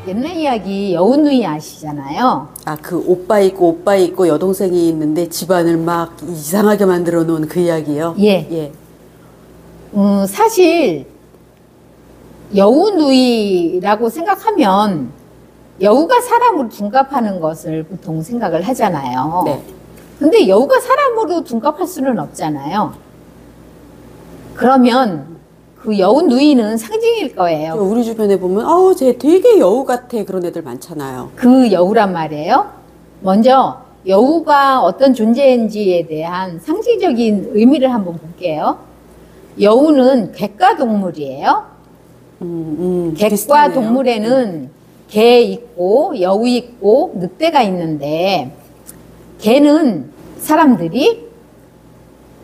옛날 이야기 여운누이 아시잖아요. 아, 그 오빠 있고 여동생이 있는데 집안을 막 이상하게 만들어 놓은 그 이야기요? 예. 예. 사실 여우누이라고 생각하면 여우가 사람으로 둔갑하는 것을 보통 생각을 하잖아요. 네. 근데 여우가 사람으로 둔갑할 수는 없잖아요. 그러면 그 여우누이는 상징일 거예요. 우리 주변에 보면, 쟤 되게 여우 같아. 그런 애들 많잖아요. 그 여우란 말이에요. 먼저 여우가 어떤 존재인지에 대한 상징적인 의미를 한번 볼게요. 여우는 객과 동물이에요. 객과 비슷하네요. 동물에는 개 있고 여우 있고 늑대가 있는데, 개는 사람들이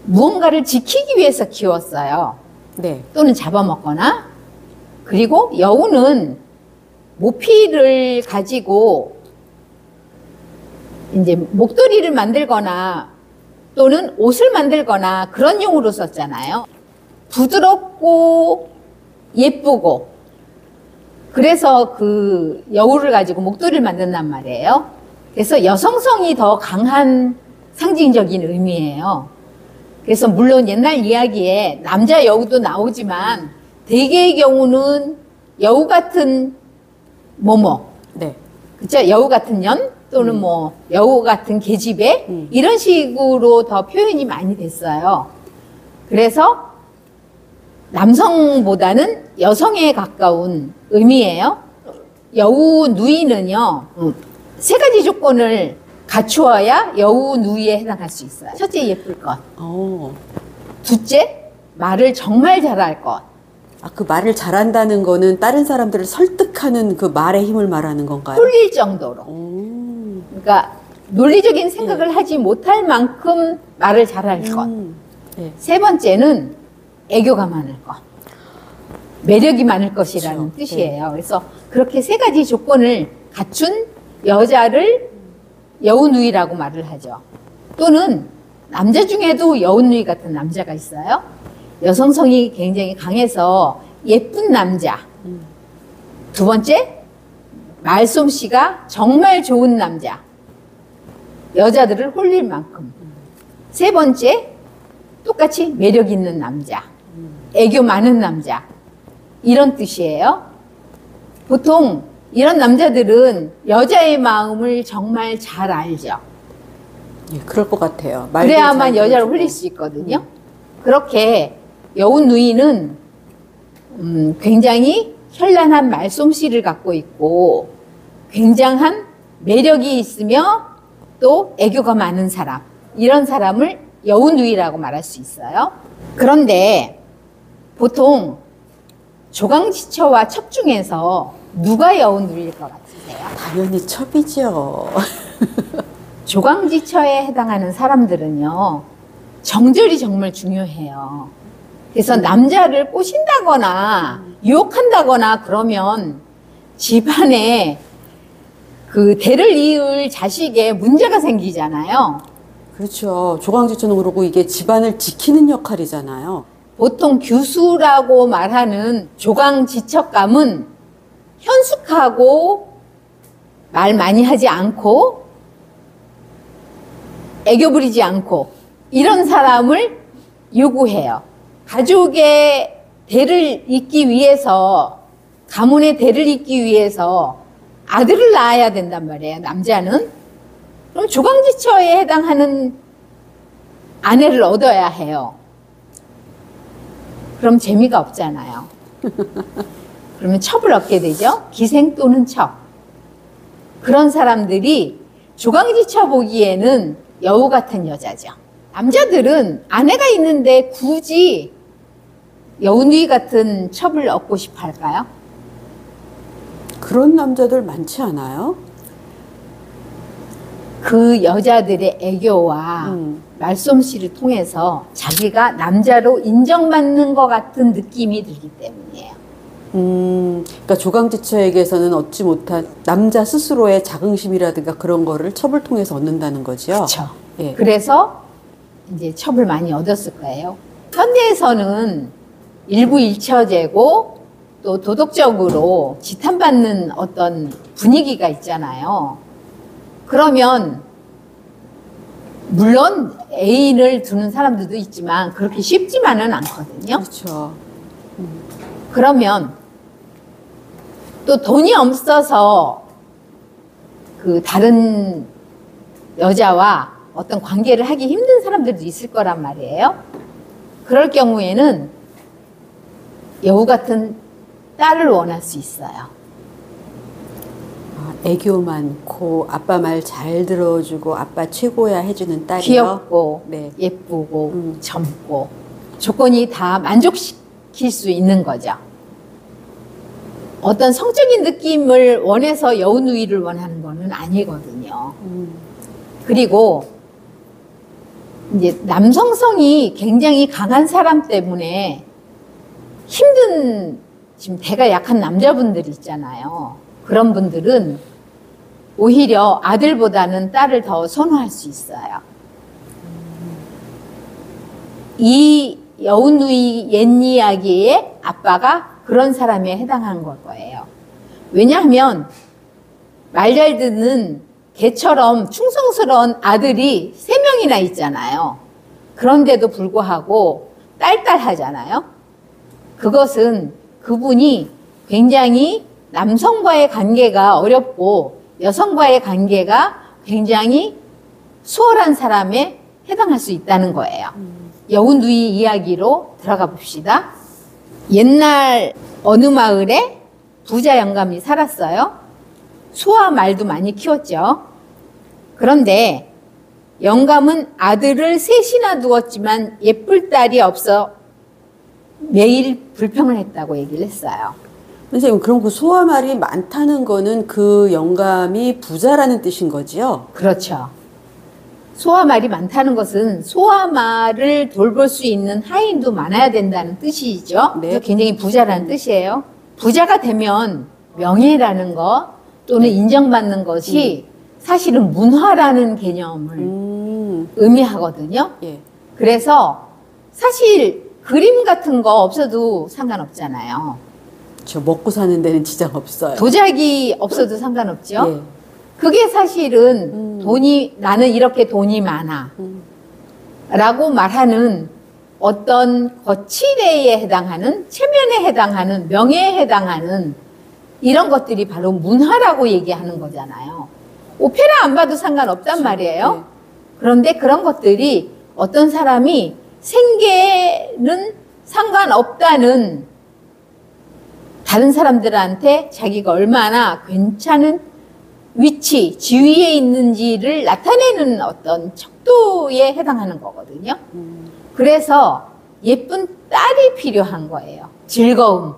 무언가를 지키기 위해서 키웠어요. 네. 또는 잡아먹거나. 그리고 여우는 모피를 가지고 이제 목도리를 만들거나 또는 옷을 만들거나 그런 용으로 썼잖아요. 부드럽고 예쁘고, 그래서 그 여우를 가지고 목도리를 만든단 말이에요. 그래서 여성성이 더 강한 상징적인 의미예요. 그래서 물론 옛날 이야기에 남자 여우도 나오지만 대개의 경우는 여우 같은 뭐뭐, 네. 그쵸? 여우 같은 년 또는 뭐 여우 같은 계집애 이런 식으로 더 표현이 많이 됐어요. 그래서 남성보다는 여성에 가까운 의미예요. 여우 누이는요, 세 가지 조건을 갖추어야 여우 누이에 해당할 수 있어요. 첫째, 예쁠 것. 둘째, 말을 정말 잘할 것. 아, 그 말을 잘한다는 거는 다른 사람들을 설득하는 그 말의 힘을 말하는 건가요? 홀릴 정도로. 그러니까 논리적인 생각을 하지 못할 만큼 말을 잘할 것. 네. 세 번째는 애교가 많을 것. 매력이 많을 것이라는 그렇죠. 뜻이에요. 그래서 그렇게 세 가지 조건을 갖춘 여자를 여우누이라고 말을 하죠. 또는 남자 중에도 여우누이 같은 남자가 있어요. 여성성이 굉장히 강해서 예쁜 남자. 두 번째, 말솜씨가 정말 좋은 남자. 여자들을 홀릴 만큼. 세 번째, 똑같이 매력 있는 남자. 애교 많은 남자. 이런 뜻이에요. 보통 이런 남자들은 여자의 마음을 정말 잘 알죠. 예, 그럴 것 같아요. 그래야만 여자를 홀릴 수 있거든요. 그렇게 여우누이는 굉장히 현란한 말솜씨를 갖고 있고 굉장한 매력이 있으며 또 애교가 많은 사람, 이런 사람을 여우누이라고 말할 수 있어요. 그런데 보통 조강지처와 첩 중에서 누가 여우누이일 것 같으세요? 당연히 첩이죠. 조강지처에 해당하는 사람들은요, 정절이 정말 중요해요. 그래서 남자를 꼬신다거나 유혹한다거나 그러면 집안에 그 대를 이을 자식에 문제가 생기잖아요. 그렇죠. 조강지처는 그러고 이게 집안을 지키는 역할이잖아요. 보통 규수라고 말하는 조강지척감은 현숙하고 말 많이 하지 않고 애교 부리지 않고 이런 사람을 요구해요. 가족의 대를 잇기 위해서, 가문의 대를 잇기 위해서 아들을 낳아야 된단 말이에요, 남자는. 그럼 조강지처에 해당하는 아내를 얻어야 해요. 그럼 재미가 없잖아요. 그러면 첩을 얻게 되죠. 기생 또는 첩. 그런 사람들이 조강지처 보기에는 여우 같은 여자죠. 남자들은 아내가 있는데 굳이 여우누이 같은 첩을 얻고 싶어 할까요? 그런 남자들 많지 않아요? 그 여자들의 애교와 말솜씨를 통해서 자기가 남자로 인정받는 것 같은 느낌이 들기 때문이에요. 그러니까 조강지처에게서는 얻지 못한 남자 스스로의 자긍심이라든가 그런 거를 첩을 통해서 얻는다는 거죠. 그렇죠. 예. 그래서 이제 첩을 많이 얻었을 거예요. 현대에서는 일부 일처제고 또 도덕적으로 지탄받는 어떤 분위기가 있잖아요. 그러면 물론 애인을 두는 사람들도 있지만 그렇게 쉽지만은 않거든요. 그렇죠. 그러면 또 돈이 없어서 그 다른 여자와 어떤 관계를 하기 힘든 사람들도 있을 거란 말이에요. 그럴 경우에는 여우 같은 딸을 원할 수 있어요. 애교 많고 아빠 말 잘 들어주고 아빠 최고야 해주는 딸이요. 귀엽고 네. 예쁘고 젊고 조건이 다 만족시킬 수 있는 거죠. 어떤 성적인 느낌을 원해서 여우누이를 원하는 거는 아니거든요. 그리고 이제 남성성이 굉장히 강한 사람 때문에 힘든 지금 대가 약한 남자분들이 있잖아요. 그런 분들은 오히려 아들보다는 딸을 더 선호할 수 있어요. 이 여우누이 옛 이야기의 아빠가 그런 사람에 해당한 걸 거예요. 왜냐하면 말 잘 듣는 개처럼 충성스러운 아들이 3명이나 있잖아요. 그런데도 불구하고 딸딸하잖아요. 그것은 그분이 굉장히 남성과의 관계가 어렵고 여성과의 관계가 굉장히 수월한 사람에 해당할 수 있다는 거예요. 여우누이 이야기로 들어가 봅시다. 옛날 어느 마을에 부자 영감이 살았어요. 소와 말도 많이 키웠죠. 그런데 영감은 아들을 셋이나 두었지만 예쁠 딸이 없어 매일 불평을 했다고 얘기를 했어요. 선생님, 그럼 그 소와 말이 많다는 거는 그 영감이 부자라는 뜻인 거지요? 그렇죠. 소와 말이 많다는 것은 소와 말을 돌볼 수 있는 하인도 많아야 된다는 뜻이죠. 네. 그래서 굉장히 부자라는 뜻이에요. 부자가 되면 명예라는 것 또는 인정받는 것이 사실은 문화라는 개념을 의미하거든요. 예. 그래서 사실 그림 같은 거 없어도 상관없잖아요. 저 먹고 사는 데는 지장 없어요. 도자기 없어도 상관없죠. 예. 그게 사실은 돈이, 나는 이렇게 돈이 많아. 라고 말하는 어떤 거칠애에 해당하는, 체면에 해당하는, 명예에 해당하는 이런 것들이 바로 문화라고 얘기하는 거잖아요. 오페라 안 봐도 상관없단 말이에요. 네. 그런데 그런 것들이 어떤 사람이 생계는 상관없다는 다른 사람들한테 자기가 얼마나 괜찮은 위치, 지위에 있는지를 나타내는 어떤 척도에 해당하는 거거든요. 그래서 예쁜 딸이 필요한 거예요. 즐거움.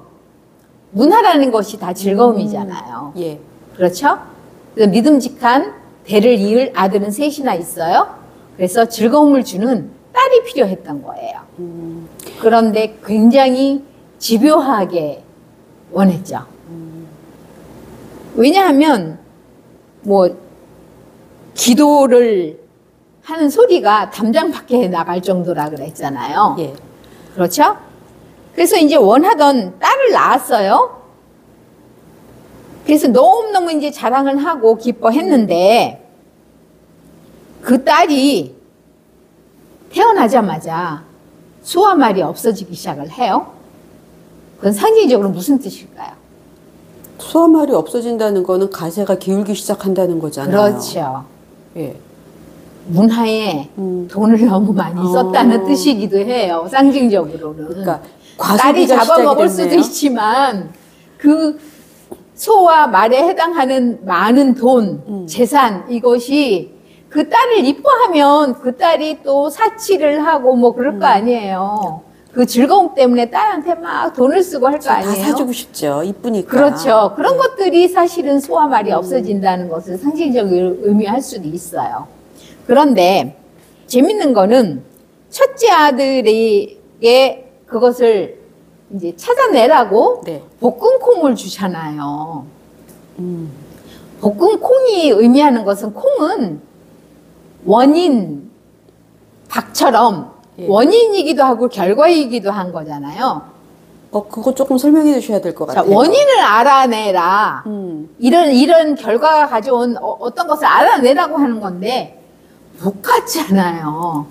문화라는 것이 다 즐거움이잖아요. 예. 그렇죠? 그래서 믿음직한 대를 이을 아들은 셋이나 있어요. 그래서 즐거움을 주는 딸이 필요했던 거예요. 그런데 굉장히 집요하게 원했죠. 왜냐하면 뭐 기도를 하는 소리가 담장 밖에 나갈 정도라 그랬잖아요. 예. 그렇죠? 그래서 이제 원하던 딸을 낳았어요. 그래서 너무너무 이제 자랑을 하고 기뻐했는데 그 딸이 태어나자마자 소와 말이 없어지기 시작을 해요. 그건 상징적으로 무슨 뜻일까요? 소와 말이 없어진다는 거는 가세가 기울기 시작한다는 거잖아요. 그렇죠. 예. 문화에 돈을 너무 많이 썼다는 뜻이기도 해요. 상징적으로는. 그러니까 딸이 과소비가 잡아먹을 시작이 수도 됐네요. 있지만 그 소와 말에 해당하는 많은 돈, 재산 이것이 그 딸을 이뻐하면 그 딸이 또 사치를 하고 뭐 그럴 거 아니에요. 그 즐거움 때문에 딸한테 막 돈을 쓰고 할 거 다 아니에요. 사주고 싶죠. 이쁘니까. 그렇죠. 그런 것들이 사실은 소와 말이 없어진다는 것을 상징적으로 의미할 수도 있어요. 그런데 재밌는 거는 첫째 아들에게 그것을 이제 찾아내라고 네. 볶은 콩을 주잖아요. 볶은 콩이 의미하는 것은 콩은 원인, 박처럼 예. 원인이기도 하고 결과이기도 한 거잖아요. 그거 조금 설명해 주셔야 될 것 자, 같아요. 원인을 알아내라. 이런 결과가 가져온 어떤 것을 알아내라고 하는 건데, 복 같잖아요.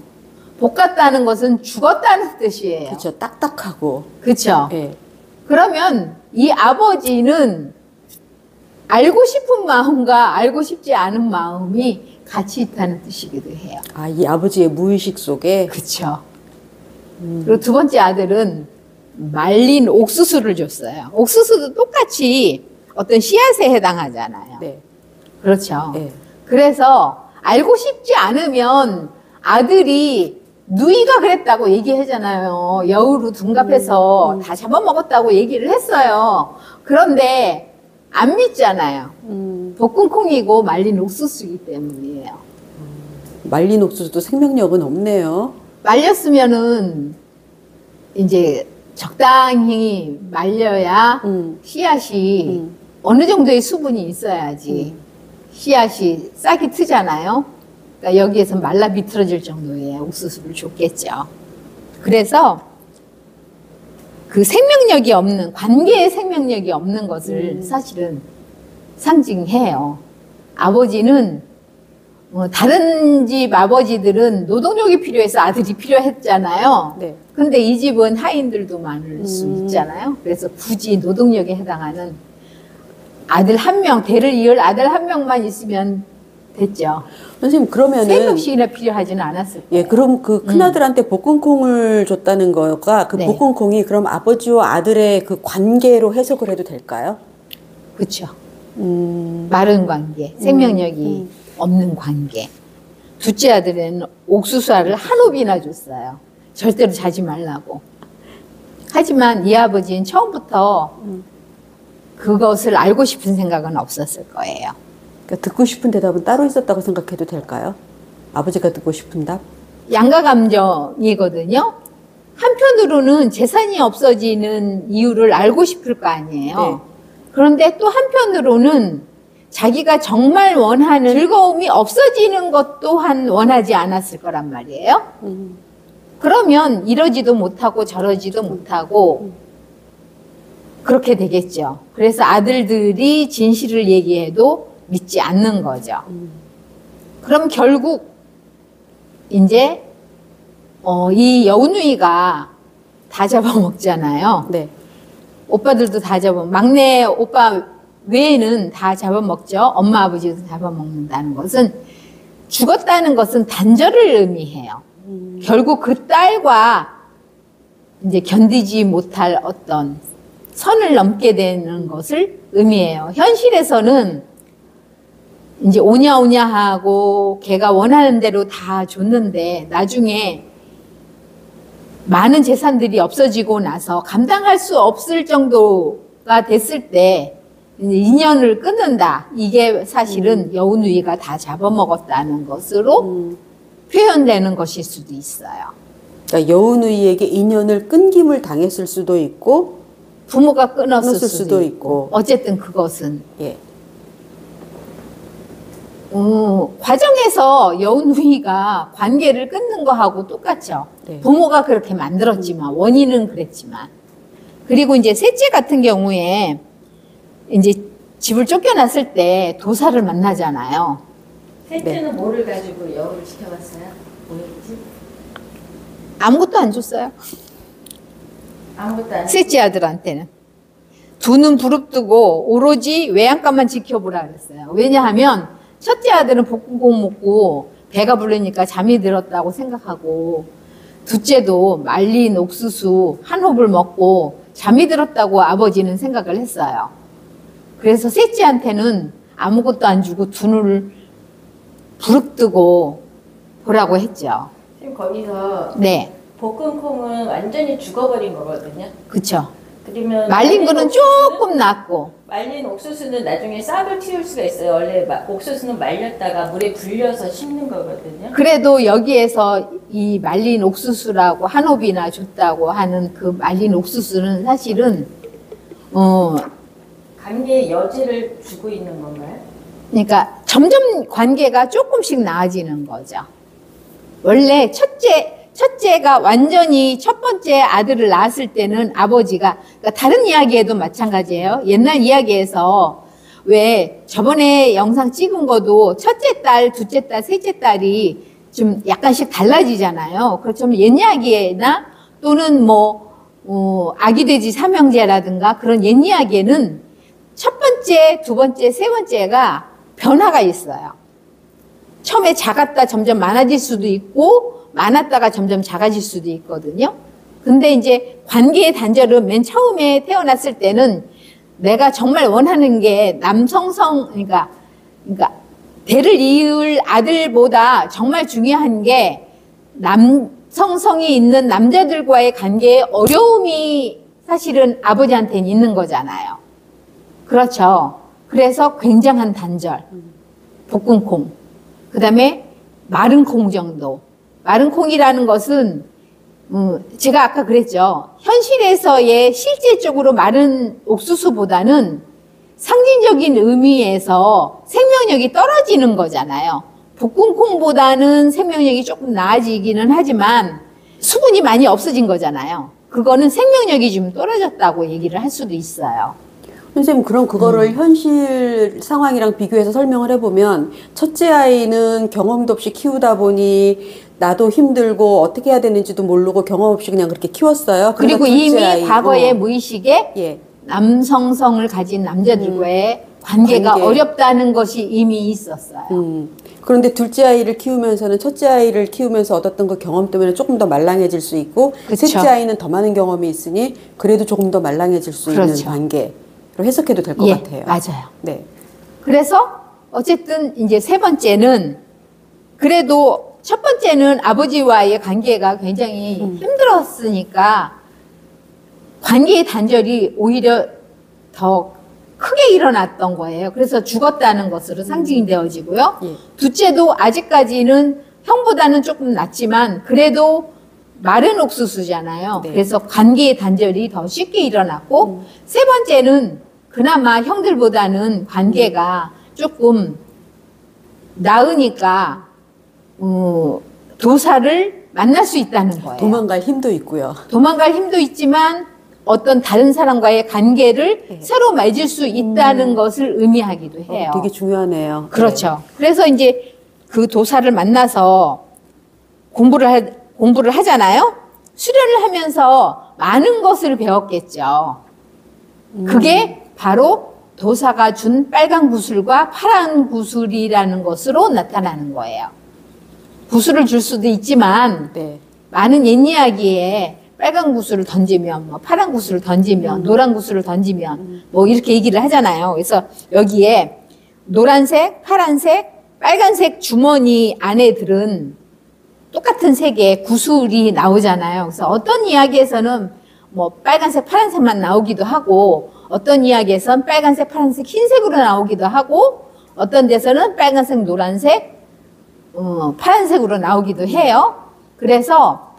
복 같다는 것은 죽었다는 뜻이에요. 그렇죠. 딱딱하고. 그렇죠. 예. 그러면 이 아버지는 알고 싶은 마음과 알고 싶지 않은 마음이 같이 있다는 뜻이기도 해요. 아, 이 아버지의 무의식 속에. 그렇죠. 그리고 두 번째 아들은 말린 옥수수를 줬어요. 옥수수도 똑같이 어떤 씨앗에 해당하잖아요. 네. 그렇죠. 예. 그래서 알고 싶지 않으면 아들이 누이가 그랬다고 얘기하잖아요. 여우로 둔갑해서 다 잡아먹었다고 얘기를 했어요. 그런데 안 믿잖아요. 볶음콩이고 말린 옥수수이기 때문이에요. 말린 옥수수도 생명력은 없네요. 말렸으면은 이제 적당히 말려야 씨앗이 어느 정도의 수분이 있어야지 씨앗이 싹이 트잖아요. 그러니까 여기에서 말라 비틀어질 정도의 옥수수를 줬겠죠. 그래서 그 생명력이 없는, 관계의 생명력이 없는 것을 사실은 상징해요. 아버지는 다른 집 아버지들은 노동력이 필요해서 아들이 필요했잖아요. 네. 근데 이 집은 하인들도 많을 수 있잖아요. 그래서 굳이 노동력에 해당하는 아들 한 명, 대를 이을 아들 한 명만 있으면 됐죠. 선생님, 그러면은. 세 명씩이나 필요하지는 않았을 거예요. 예, 그럼 그 큰아들한테 볶음콩을 줬다는 거가 그 네. 볶음콩이 그럼 아버지와 아들의 그 관계로 해석을 해도 될까요? 그렇죠. 마른 관계, 생명력이 없는 관계. 둘째 아들은 옥수수알을 한 옵이나 줬어요. 절대로 자지 말라고. 하지만 이 아버지는 처음부터 그것을 알고 싶은 생각은 없었을 거예요. 그러니까 듣고 싶은 대답은 따로 있었다고 생각해도 될까요? 아버지가 듣고 싶은 답? 양가 감정이거든요. 한편으로는 재산이 없어지는 이유를 알고 싶을 거 아니에요. 네. 그런데 또 한편으로는 자기가 정말 원하는 즐거움이 없어지는 것 또한 원하지 않았을 거란 말이에요. 그러면 이러지도 못하고 저러지도 못하고 그렇게 되겠죠. 그래서 아들들이 진실을 얘기해도 믿지 않는 거죠. 그럼 결국 이제 이 여우누이가 다 잡아먹잖아요. 네. 오빠들도 다 막내 오빠 외에는 다 잡아먹죠. 엄마 아버지도 잡아먹는다는 것은 죽었다는 것은 단절을 의미해요. 결국 그 딸과 이제 견디지 못할 어떤 선을 넘게 되는 것을 의미해요. 현실에서는 이제 오냐오냐 하고 걔가 원하는 대로 다 줬는데 나중에 많은 재산들이 없어지고 나서 감당할 수 없을 정도가 됐을 때 이제 인연을 끊는다. 이게 사실은 여우누이가 다 잡아먹었다는 것으로 표현되는 것일 수도 있어요. 그러니까 여우누이에게 인연을 끊김을 당했을 수도 있고 부모가 끊었을 끊었을 수도 있고. 어쨌든 그것은 예. 과정에서 여우누이가 관계를 끊는 거하고 똑같죠. 네. 부모가 그렇게 만들었지만 원인은 그랬지만 그리고 이제 셋째 같은 경우에 이제 집을 쫓겨났을 때 도사를 만나잖아요. 셋째는 뭐를 가지고 여우를 시켜봤어요? 뭐였지? 아무것도 안 줬어요. 아무것도 안 셋째 아들한테는 두 눈 부릅뜨고 오로지 외양간만 지켜보라 그랬어요. 왜냐하면 첫째 아들은 볶음국 먹고 배가 부르니까 잠이 들었다고 생각하고 둘째도 말린 옥수수 한 홉을 먹고 잠이 들었다고 아버지는 생각을 했어요. 그래서 셋째한테는 아무것도 안 주고 두 눈을 부릅뜨고 보라고 했죠. 지금 거기서 네, 볶음콩은 완전히 죽어버린 거거든요. 그쵸. 그러면 말린 거는 조금 낫고 말린 옥수수는 나중에 싹을 틔울 수가 있어요. 원래 옥수수는 말렸다가 물에 불려서 심는 거거든요. 그래도 여기에서 이 말린 옥수수라고 한 홉이나 줬다고 하는 그 말린 옥수수는 사실은 관계의 여지를 주고 있는 건가요? 그러니까 점점 관계가 조금씩 나아지는 거죠. 원래 첫째가 완전히 첫 번째 아들을 낳았을 때는 아버지가, 그러니까 다른 이야기에도 마찬가지예요. 옛날 이야기에서 왜 저번에 영상 찍은 것도 첫째 딸, 둘째 딸, 셋째 딸이 좀 약간씩 달라지잖아요. 그렇지만 옛 이야기나 또는 아기 돼지 삼형제라든가 그런 옛 이야기에는 첫 번째, 두 번째, 세 번째가 변화가 있어요. 처음에 작았다 점점 많아질 수도 있고 많았다가 점점 작아질 수도 있거든요. 근데 이제 관계의 단절은 맨 처음에 태어났을 때는 내가 정말 원하는 게 남성성, 그러니까 대를 이을 아들보다 정말 중요한 게 남성성이 있는 남자들과의 관계에 어려움이 사실은 아버지한테는 있는 거잖아요. 그렇죠. 그래서 굉장한 단절, 볶은 콩, 그 다음에 마른 콩 정도. 마른 콩이라는 것은 제가 아까 그랬죠. 현실에서의 실제적으로 마른 옥수수보다는 상징적인 의미에서 생명력이 떨어지는 거잖아요. 볶은 콩보다는 생명력이 조금 나아지기는 하지만 수분이 많이 없어진 거잖아요. 그거는 생명력이 좀 떨어졌다고 얘기를 할 수도 있어요. 선생님, 그럼 그거를 현실 상황이랑 비교해서 설명을 해보면, 첫째 아이는 경험도 없이 키우다 보니 나도 힘들고 어떻게 해야 되는지도 모르고 경험 없이 그냥 그렇게 키웠어요. 그리고 이미 과거의 무의식에 예. 남성성을 가진 남자들과의 관계가 어렵다는 것이 이미 있었어요. 그런데 둘째 아이를 키우면서는 첫째 아이를 키우면서 얻었던 그 경험 때문에 조금 더 말랑해질 수 있고, 그쵸. 셋째 아이는 더 많은 경험이 있으니 그래도 조금 더 말랑해질 수 있는 그렇죠. 관계로 해석해도 될 것 예, 같아요. 맞아요. 네. 그래서 어쨌든 이제 세 번째는 그래도 첫 번째는 아버지와의 관계가 굉장히 힘들었으니까 관계의 단절이 오히려 더 크게 일어났던 거예요. 그래서 죽었다는 것으로 상징이 되어지고요. 예. 둘째도 아직까지는 형보다는 조금 낫지만 그래도 마른 옥수수잖아요. 네. 그래서 관계의 단절이 더 쉽게 일어났고 세 번째는 그나마 형들보다는 관계가 조금 나으니까 도사를 만날 수 있다는 거예요. 도망갈 힘도 있고요. 도망갈 힘도 있지만 어떤 다른 사람과의 관계를 새로 맺을 수 있다는 것을 의미하기도 해요. 되게 중요하네요. 그렇죠. 그래서 이제 그 도사를 만나서 공부를 하잖아요. 수련을 하면서 많은 것을 배웠겠죠. 그게 바로 도사가 준 빨간 구슬과 파란 구슬이라는 것으로 나타나는 거예요. 구슬을 줄 수도 있지만 네. 많은 옛 이야기에 빨간 구슬을 던지면 파란 구슬을 던지면 노란 구슬을 던지면 이렇게 얘기를 하잖아요. 그래서 여기에 노란색, 파란색, 빨간색 주머니 안에 들은 똑같은 색의 구슬이 나오잖아요. 그래서 어떤 이야기에서는 빨간색, 파란색만 나오기도 하고 어떤 이야기에서는 빨간색, 파란색, 흰색으로 나오기도 하고 어떤 데서는 빨간색, 노란색, 파란색으로 나오기도 해요. 그래서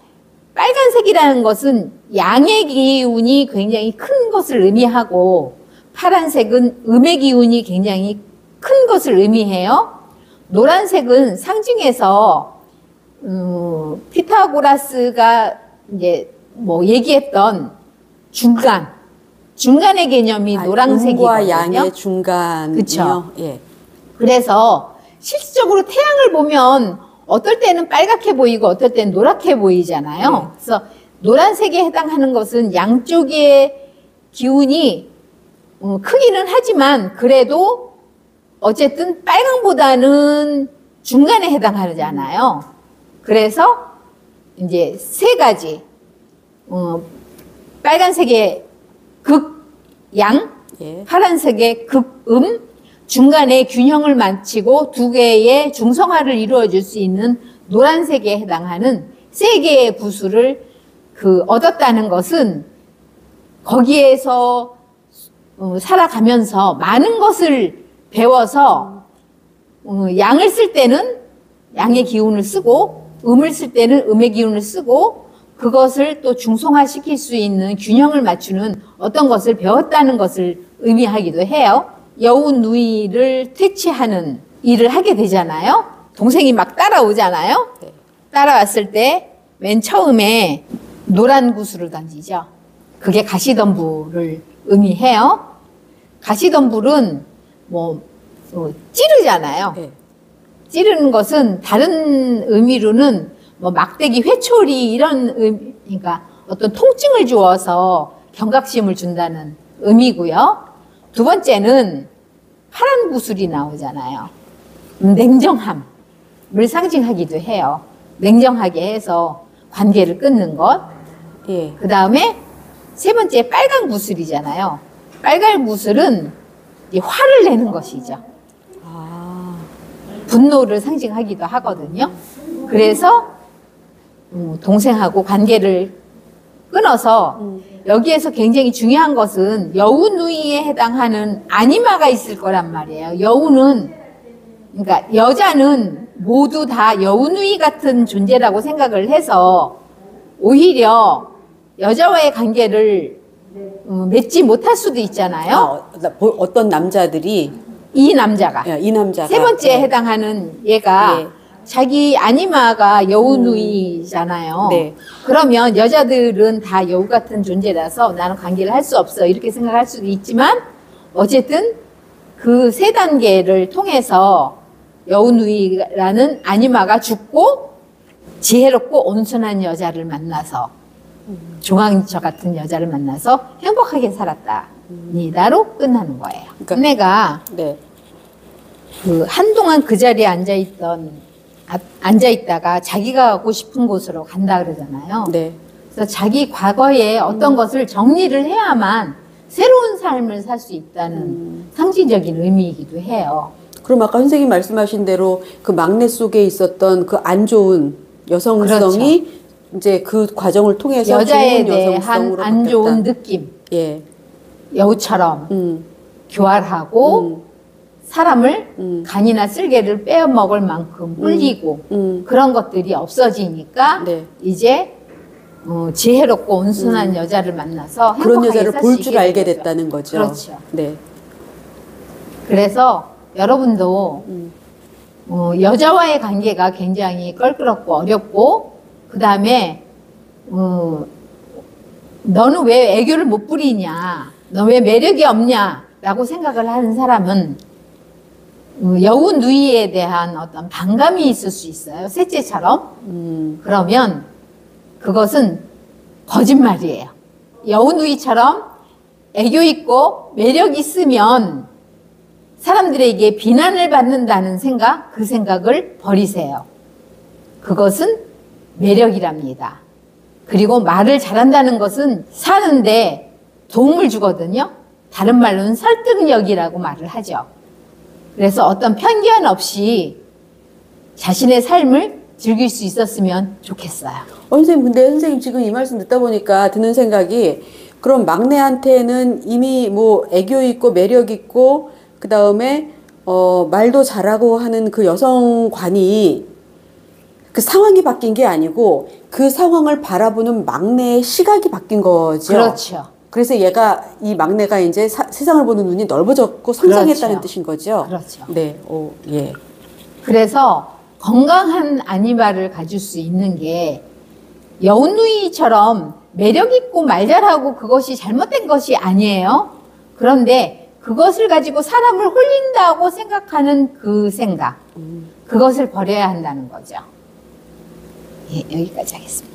빨간색이라는 것은 양의 기운이 굉장히 큰 것을 의미하고 파란색은 음의 기운이 굉장히 큰 것을 의미해요. 노란색은 상징에서 피타고라스가 이제 얘기했던 중간의 개념이 노란색이거든요. 음과 양의 중간이요. 그쵸. 예. 그래서 실질적으로 태양을 보면 어떨 때는 빨갛게 보이고 어떨 때는 노랗게 보이잖아요. 네. 그래서 노란색에 해당하는 것은 양쪽의 기운이 크기는 하지만 그래도 어쨌든 빨강보다는 중간에 해당하잖아요. 그래서 이제 세 가지 빨간색의 극양, 예. 파란색의 극음, 중간에 균형을 맞추고 두 개의 중성화를 이루어줄 수 있는 노란색에 해당하는 세 개의 구슬을 얻었다는 것은 거기에서 살아가면서 많은 것을 배워서 양을 쓸 때는 양의 기운을 쓰고 음을 쓸 때는 음의 기운을 쓰고 그것을 또 중성화시킬 수 있는 균형을 맞추는 어떤 것을 배웠다는 것을 의미하기도 해요. 여우 누이를 퇴치하는 일을 하게 되잖아요. 동생이 막 따라오잖아요. 네. 따라왔을 때 맨 처음에 노란 구슬을 던지죠. 그게 가시덤불을 의미해요. 가시덤불은 찌르잖아요. 네. 찌르는 것은 다른 의미로는 막대기, 회초리 이런 그러니까 어떤 통증을 주어서 경각심을 준다는 의미고요. 두 번째는 파란 구슬이 나오잖아요. 냉정함을 상징하기도 해요. 냉정하게 해서 관계를 끊는 것. 예. 그 다음에 세 번째 빨간 구슬이잖아요. 빨간 구슬은 이 화를 내는 것이죠. 아. 분노를 상징하기도 하거든요. 그래서 동생하고 관계를 끊어서 여기에서 굉장히 중요한 것은 여우 누이에 해당하는 아니마가 있을 거란 말이에요. 여우는 그러니까 여자는 모두 다 여우 누이 같은 존재라고 생각을 해서 오히려 여자와의 관계를 맺지 못할 수도 있잖아요. 어떤 남자들이 이 남자가 이 남자가 세 번째에 해당하는 얘가 예. 자기 아니마가 여우 누이잖아요. 네. 그러면 여자들은 다 여우 같은 존재라서 나는 관계를 할 수 없어 이렇게 생각할 수도 있지만 어쨌든 그 세 단계를 통해서 여우 누이라는 아니마가 죽고 지혜롭고 온순한 여자를 만나서 조강저 같은 여자를 만나서 행복하게 살았다니다로 끝나는 거예요. 그러니까- 내가 네. 그 한동안 그 자리에 앉아있다가 자기가 가고 싶은 곳으로 간다 그러잖아요. 네. 그래서 자기 과거에 어떤 것을 정리를 해야만 새로운 삶을 살 수 있다는 상징적인 의미이기도 해요. 그럼 아까 선생님 말씀하신 대로 그 막내 속에 있었던 그 안 좋은 여성성이 이제 그 과정을 통해서 여자에 좋은 대한 여성성으로 안 좋은 바뀌었다. 느낌, 예. 여우처럼 교활하고 사람을 간이나 쓸개를 빼어먹을 만큼 뿔리고 그런 것들이 없어지니까 네. 이제 지혜롭고 온순한 여자를 만나서 그런 행복하게 여자를 살 볼 수 줄 있게 알게 되죠. 됐다는 거죠. 그렇죠. 네. 그래서 여러분도 여자와의 관계가 굉장히 껄끄럽고 어렵고 그 다음에 너는 왜 애교를 못 부리냐, 너 왜 매력이 없냐라고 생각을 하는 사람은 여우 누이에 대한 어떤 반감이 있을 수 있어요. 셋째처럼. 그러면 그것은 거짓말이에요. 여우 누이처럼 애교 있고 매력 있으면 사람들에게 비난을 받는다는 생각, 그 생각을 버리세요. 그것은 매력이랍니다. 그리고 말을 잘한다는 것은 사는데 도움을 주거든요. 다른 말로는 설득력이라고 말을 하죠. 그래서 어떤 편견 없이 자신의 삶을 즐길 수 있었으면 좋겠어요. 선생님, 근데 선생님 지금 이 말씀 듣다 보니까 드는 생각이, 그럼 막내한테는 이미 뭐 애교 있고 매력 있고 그 다음에 말도 잘하고 하는 그 여성관이 그 상황이 바뀐 게 아니고 그 상황을 바라보는 막내의 시각이 바뀐 거죠. 그렇죠. 그래서 이 막내가 이제 세상을 보는 눈이 넓어졌고 성장했다는 그렇죠. 뜻인 거죠. 그렇죠. 네, 예. 그래서 건강한 아니마를 가질 수 있는 게 여운누이처럼 매력 있고 말 잘하고 그것이 잘못된 것이 아니에요. 그런데 그것을 가지고 사람을 홀린다고 생각하는 그 생각, 그것을 버려야 한다는 거죠. 예, 여기까지 하겠습니다.